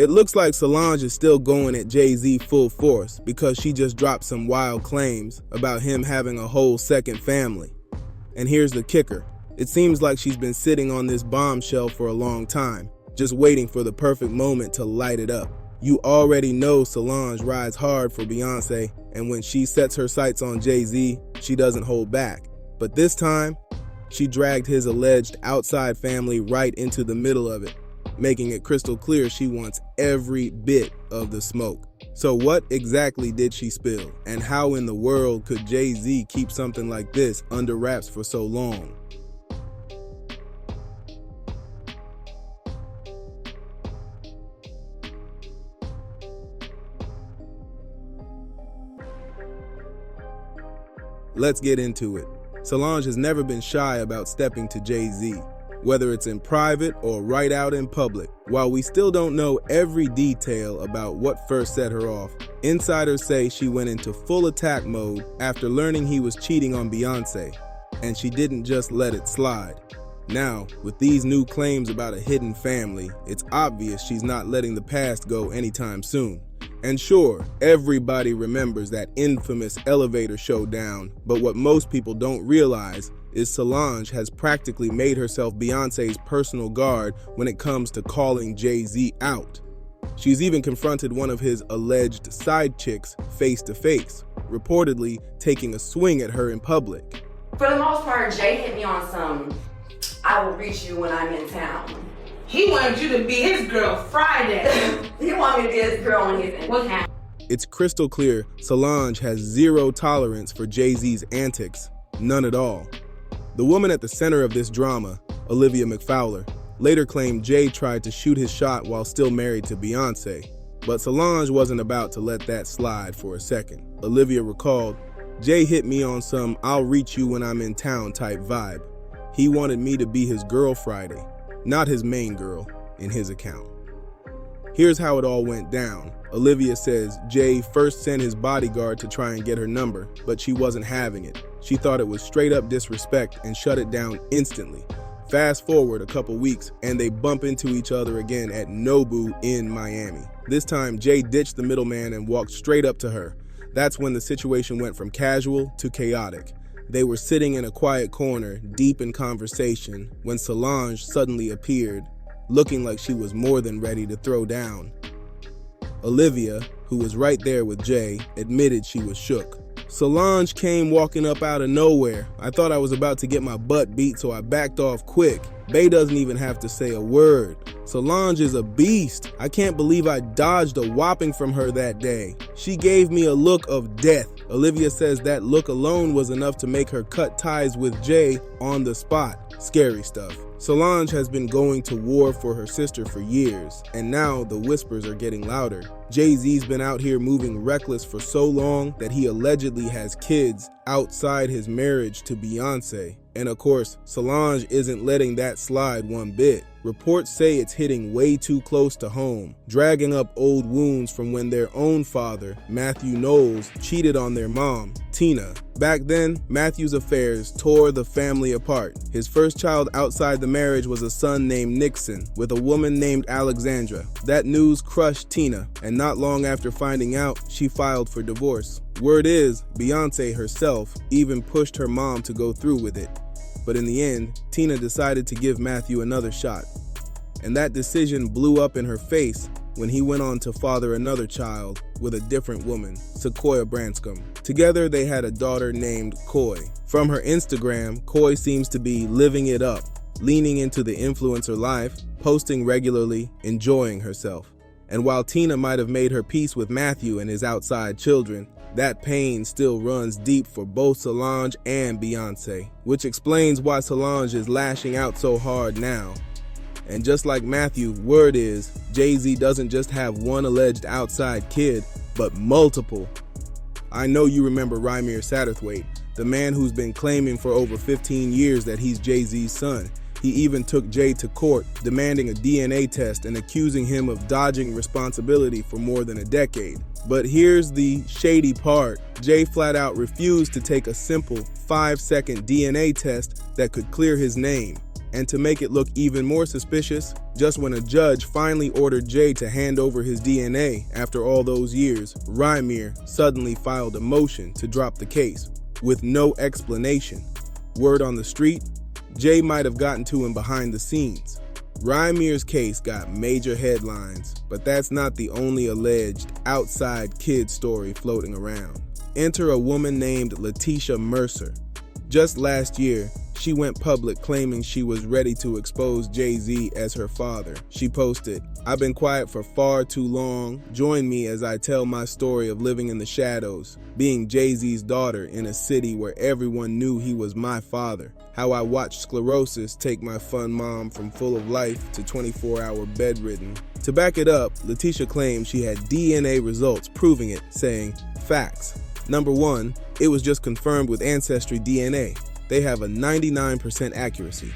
It looks like Solange is still going at Jay-Z full force because she just dropped some wild claims about him having a whole second family. And here's the kicker. It seems like she's been sitting on this bombshell for a long time, just waiting for the perfect moment to light it up. You already know Solange rides hard for Beyoncé, and when she sets her sights on Jay-Z, she doesn't hold back. But this time, she dragged his alleged outside family right into the middle of it, making it crystal clear she wants every bit of the smoke. So what exactly did she spill? And how in the world could Jay-Z keep something like this under wraps for so long? Let's get into it. Solange has never been shy about stepping to Jay-Z, whether it's in private or right out in public. While we still don't know every detail about what first set her off, insiders say she went into full attack mode after learning he was cheating on Beyoncé, and she didn't just let it slide. Now, with these new claims about a hidden family, it's obvious she's not letting the past go anytime soon. And sure, everybody remembers that infamous elevator showdown, but what most people don't realize is Solange has practically made herself Beyoncé's personal guard when it comes to calling Jay-Z out. She's even confronted one of his alleged side chicks face to face, reportedly taking a swing at her in public. For the most part, Jay hit me on some, I will reach you when I'm in town. He wanted you to be his girl Friday. He wanted me to be his girl when he's in town. It's crystal clear Solange has zero tolerance for Jay-Z's antics, none at all. The woman at the center of this drama, Olivia McFowler, later claimed Jay tried to shoot his shot while still married to Beyoncé, but Solange wasn't about to let that slide for a second. Olivia recalled, "Jay hit me on some I'll reach you when I'm in town type vibe. He wanted me to be his girl Friday, not his main girl," in his account. Here's how it all went down. Olivia says Jay first sent his bodyguard to try and get her number, but she wasn't having it. She thought it was straight up disrespect and shut it down instantly. Fast forward a couple weeks and they bump into each other again at Nobu in Miami. This time Jay ditched the middleman and walked straight up to her. That's when the situation went from casual to chaotic. They were sitting in a quiet corner, deep in conversation, when Solange suddenly appeared, looking like she was more than ready to throw down. Olivia, who was right there with Jay, admitted she was shook. "Solange came walking up out of nowhere. I thought I was about to get my butt beat, so I backed off quick. Bey doesn't even have to say a word. Solange is a beast. I can't believe I dodged a whopping from her that day. She gave me a look of death." Olivia says that look alone was enough to make her cut ties with Jay on the spot. Scary stuff. Solange has been going to war for her sister for years, and now the whispers are getting louder. Jay-Z's been out here moving reckless for so long that he allegedly has kids outside his marriage to Beyoncé. And of course, Solange isn't letting that slide one bit. Reports say it's hitting way too close to home, dragging up old wounds from when their own father, Matthew Knowles, cheated on their mom, Tina. Back then, Matthew's affairs tore the family apart. His first child outside the marriage was a son named Nixon, with a woman named Alexandra. That news crushed Tina, and not long after finding out, she filed for divorce. Word is, Beyoncé herself even pushed her mom to go through with it. But in the end, Tina decided to give Matthew another shot. And that decision blew up in her face when he went on to father another child with a different woman, Sequoia Branscombe. Together, they had a daughter named Coy. From her Instagram, Coy seems to be living it up, leaning into the influencer life, posting regularly, enjoying herself. And while Tina might have made her peace with Matthew and his outside children, that pain still runs deep for both Solange and Beyoncé, which explains why Solange is lashing out so hard now. And just like Matthew, word is, Jay-Z doesn't just have one alleged outside kid, but multiple. I know you remember Rymir Satterthwaite, the man who's been claiming for over 15 years that he's Jay-Z's son. He even took Jay to court, demanding a DNA test and accusing him of dodging responsibility for more than a decade. But here's the shady part. Jay flat out refused to take a simple 5-second DNA test that could clear his name. And to make it look even more suspicious, just when a judge finally ordered Jay to hand over his DNA after all those years, Rymir suddenly filed a motion to drop the case, with no explanation. Word on the street, Jay might have gotten to him behind the scenes. Rymir's case got major headlines, but that's not the only alleged outside kid story floating around. Enter a woman named Letitia Mercer. Just last year, she went public claiming she was ready to expose Jay-Z as her father. She posted, "I've been quiet for far too long. Join me as I tell my story of living in the shadows, being Jay-Z's daughter in a city where everyone knew he was my father. How I watched sclerosis take my fun mom from full of life to 24-hour bedridden." To back it up, Letitia claimed she had DNA results proving it, saying, "Facts. Number one, it was just confirmed with Ancestry DNA. They have a 99% accuracy.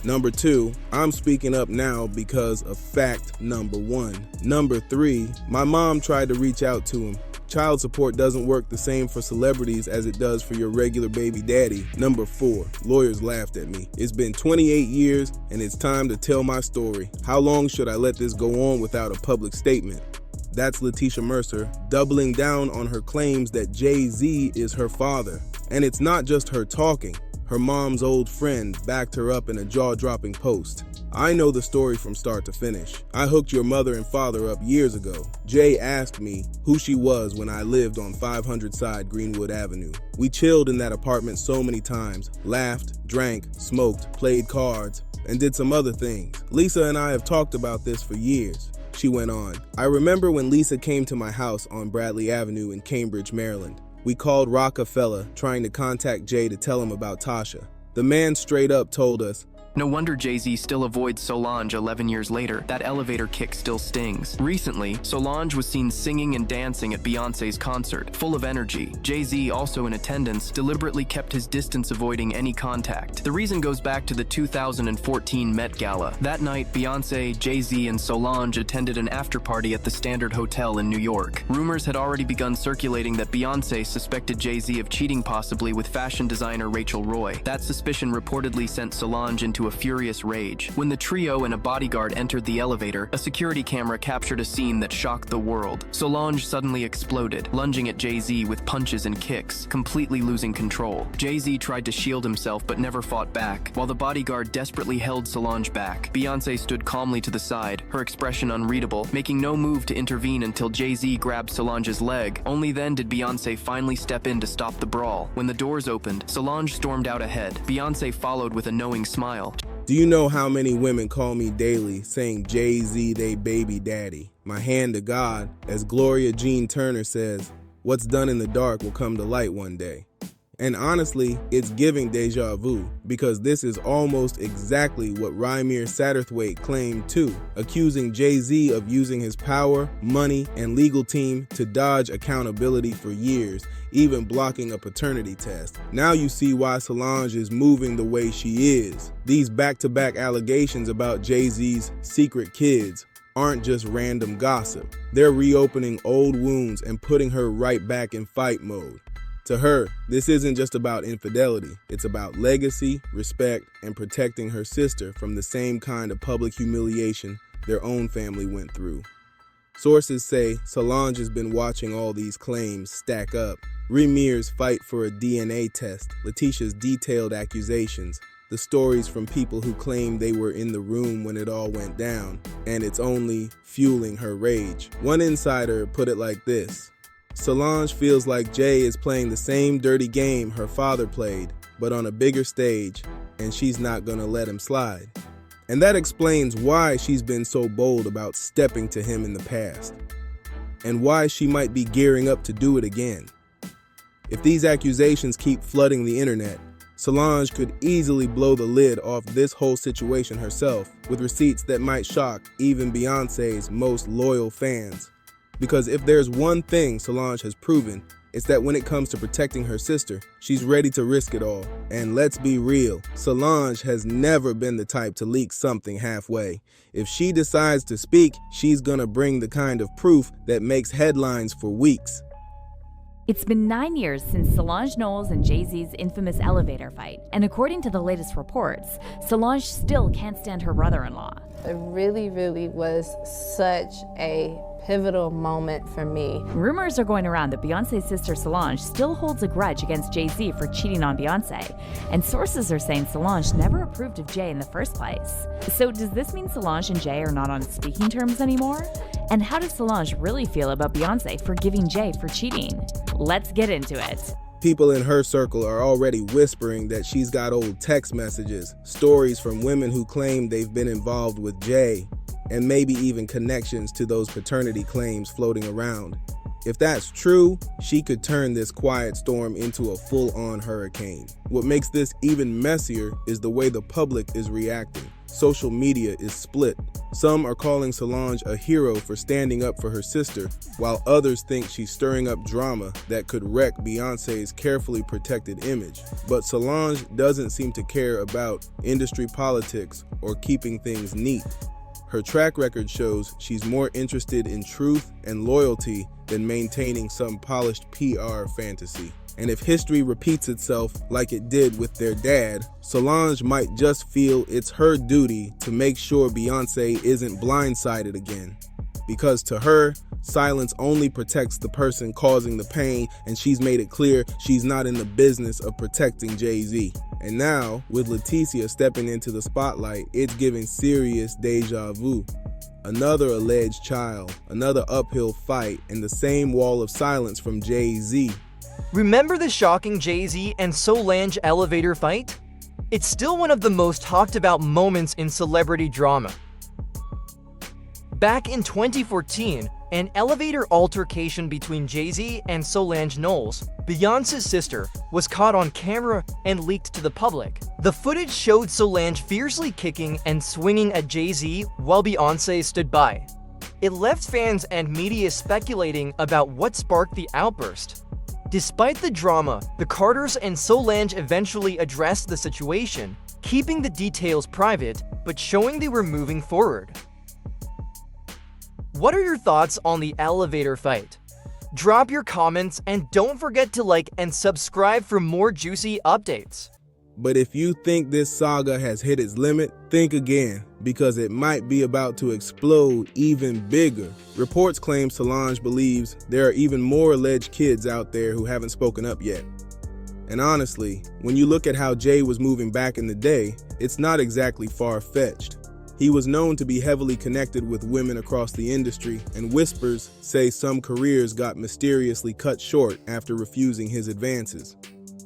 Number two, I'm speaking up now because of fact number one. Number three, my mom tried to reach out to him. Child support doesn't work the same for celebrities as it does for your regular baby daddy. Number four, lawyers laughed at me. It's been 28 years and it's time to tell my story. How long should I let this go on without a public statement?" That's Letitia Mercer doubling down on her claims that Jay-Z is her father. And it's not just her talking. Her mom's old friend backed her up in a jaw-dropping post. "I know the story from start to finish. I hooked your mother and father up years ago. Jay asked me who she was when I lived on 500 Side Greenwood Avenue. We chilled in that apartment so many times, laughed, drank, smoked, played cards, and did some other things. Lisa and I have talked about this for years." She went on, "I remember when Lisa came to my house on Bradley Avenue in Cambridge, Maryland. We called Rockefeller trying to contact Jay to tell him about Tasha. The man straight up told us, No wonder Jay-Z still avoids Solange 11 years later. That elevator kick still stings. Recently, Solange was seen singing and dancing at Beyoncé's concert, full of energy. Jay-Z, also in attendance, deliberately kept his distance, avoiding any contact. The reason goes back to the 2014 Met Gala. That night, Beyoncé, Jay-Z, and Solange attended an after-party at the Standard Hotel in New York. Rumors had already begun circulating that Beyoncé suspected Jay-Z of cheating, possibly with fashion designer Rachel Roy. That suspicion reportedly sent Solange into a furious rage. When the trio and a bodyguard entered the elevator, a security camera captured a scene that shocked the world. Solange suddenly exploded, lunging at Jay-Z with punches and kicks, completely losing control. Jay-Z tried to shield himself but never fought back, while the bodyguard desperately held Solange back. Beyoncé stood calmly to the side, her expression unreadable, making no move to intervene until Jay-Z grabbed Solange's leg. Only then did Beyoncé finally step in to stop the brawl. When the doors opened, Solange stormed out ahead. Beyoncé followed with a knowing smile. "Do you know how many women call me daily saying Jay-Z they baby daddy? My hand to God, as Gloria Jean Turner says, what's done in the dark will come to light one day." And honestly, it's giving deja vu, because this is almost exactly what Rymir Satterthwaite claimed too, accusing Jay-Z of using his power, money, and legal team to dodge accountability for years, even blocking a paternity test. Now you see why Solange is moving the way she is. These back-to-back allegations about Jay-Z's secret kids aren't just random gossip. They're reopening old wounds and putting her right back in fight mode. To her, this isn't just about infidelity. It's about legacy, respect, and protecting her sister from the same kind of public humiliation their own family went through. Sources say Solange has been watching all these claims stack up. Rymir's fight for a DNA test, Letitia's detailed accusations, the stories from people who claim they were in the room when it all went down, and it's only fueling her rage. One insider put it like this: Solange feels like Jay is playing the same dirty game her father played, but on a bigger stage, and she's not gonna let him slide. And that explains why she's been so bold about stepping to him in the past, and why she might be gearing up to do it again. If these accusations keep flooding the internet, Solange could easily blow the lid off this whole situation herself, with receipts that might shock even Beyoncé's most loyal fans. Because if there's one thing Solange has proven, it's that when it comes to protecting her sister, she's ready to risk it all. And let's be real, Solange has never been the type to leak something halfway. If she decides to speak, she's gonna bring the kind of proof that makes headlines for weeks. It's been 9 years since Solange Knowles and Jay-Z's infamous elevator fight, and according to the latest reports, Solange still can't stand her brother-in-law. It really was such a pivotal moment for me. Rumors are going around that Beyoncé's sister Solange still holds a grudge against Jay-Z for cheating on Beyoncé, and sources are saying Solange never approved of Jay in the first place. So does this mean Solange and Jay are not on speaking terms anymore? And how does Solange really feel about Beyoncé forgiving Jay for cheating? Let's get into it. People in her circle are already whispering that she's got old text messages, stories from women who claim they've been involved with Jay, and maybe even connections to those paternity claims floating around. If that's true, she could turn this quiet storm into a full-on hurricane. What makes this even messier is the way the public is reacting. Social media is split. Some are calling Solange a hero for standing up for her sister, while others think she's stirring up drama that could wreck Beyoncé's carefully protected image. But Solange doesn't seem to care about industry politics or keeping things neat. Her track record shows she's more interested in truth and loyalty than maintaining some polished PR fantasy. And if history repeats itself like it did with their dad, Solange might just feel it's her duty to make sure Beyoncé isn't blindsided again. Because to her, silence only protects the person causing the pain, and she's made it clear she's not in the business of protecting Jay-Z. And now, with Leticia stepping into the spotlight, it's giving serious deja vu. Another alleged child, another uphill fight, and the same wall of silence from Jay-Z. Remember the shocking Jay-Z and Solange elevator fight? It's still one of the most talked about moments in celebrity drama. Back in 2014, an elevator altercation between Jay-Z and Solange Knowles, Beyoncé's sister, was caught on camera and leaked to the public. The footage showed Solange fiercely kicking and swinging at Jay-Z while Beyoncé stood by. It left fans and media speculating about what sparked the outburst. Despite the drama, the Carters and Solange eventually addressed the situation, keeping the details private but showing they were moving forward. What are your thoughts on the elevator fight? Drop your comments and don't forget to like and subscribe for more juicy updates. But if you think this saga has hit its limit, think again, because it might be about to explode even bigger. Reports claim Solange believes there are even more alleged kids out there who haven't spoken up yet. And honestly, when you look at how Jay was moving back in the day, it's not exactly far-fetched. He was known to be heavily connected with women across the industry, and whispers say some careers got mysteriously cut short after refusing his advances.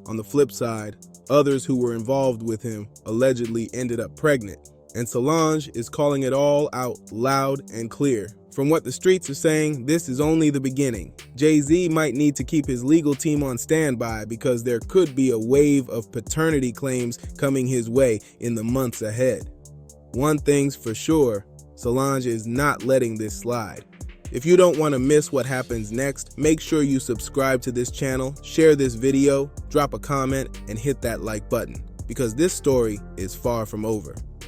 On the flip side, others who were involved with him allegedly ended up pregnant, and Solange is calling it all out loud and clear. From what the streets are saying, this is only the beginning. Jay-Z might need to keep his legal team on standby because there could be a wave of paternity claims coming his way in the months ahead. One thing's for sure, Solange is not letting this slide. If you don't want to miss what happens next, make sure you subscribe to this channel, share this video, drop a comment, and hit that like button, because this story is far from over.